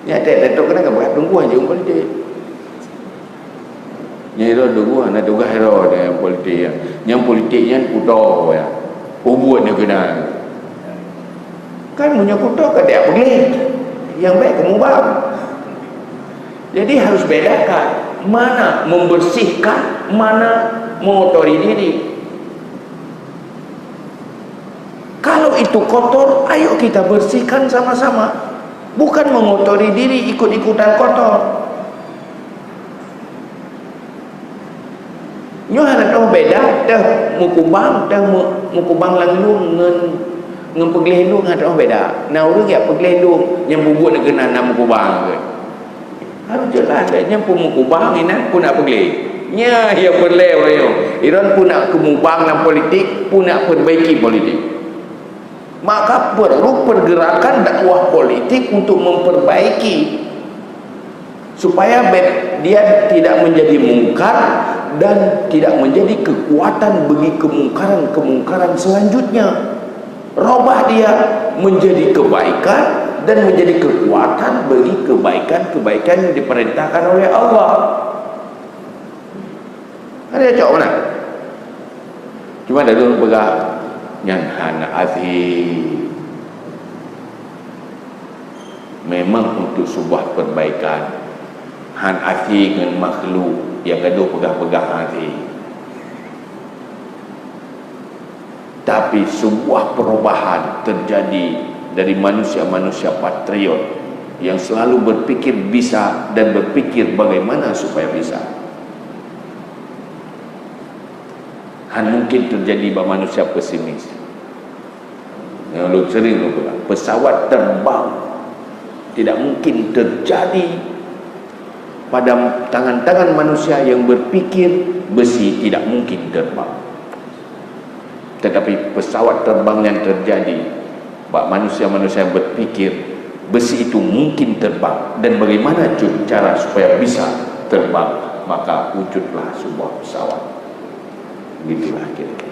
Ya Datuk kena buat tunggu aja politik. Nyero tunggu ana tugas hero dengan politik. Yang politiknya kudo ya. Buat dia kena. Kan punya kudo ke dia boleh. Yang baik kamu bang. Jadi harus bedakan mana membersihkan, mana mengotori diri. Kalau itu kotor, ayo kita bersihkan sama-sama. Bukan mengotori diri ikut-ikutan kotor. Nyo ada tahu beda, dah mukubang, dah mukubang langlung ngen peglelung ada tahu beda. Nah orang ya peglelung yang bubuh nak kena nama mukubang ke. Harus jelas dah yang pun mukubang ini pun nak pegleh. Nya yang berlew ayo. Iran pun nak kemubang dalam politik, pun nak perbaiki politik. Maka perlu pergerakan dakwah politik untuk memperbaiki supaya dia tidak menjadi mungkar dan tidak menjadi kekuatan bagi kemungkaran-kemungkaran selanjutnya. Robah dia menjadi kebaikan dan menjadi kekuatan bagi kebaikan-kebaikan yang diperintahkan oleh Allah. Ada cok mana? Cuma ada dulu pegang yang hana azim. Memang untuk sebuah perbaikan han azim dengan makhluk yang gaduh pegang-pegang azim. Tapi sebuah perubahan terjadi dari manusia-manusia patriot yang selalu berpikir bisa dan berpikir bagaimana supaya bisa. Mungkin terjadi bagi manusia pesimis. Yang lu sering lu bilang, pesawat terbang tidak mungkin terjadi pada tangan-tangan manusia yang berpikir besi tidak mungkin terbang. Tetapi pesawat terbang yang terjadi bagi manusia-manusia yang berpikir besi itu mungkin terbang dan bagaimana cara supaya bisa terbang, maka wujudlah sebuah pesawat. Begitulah kira.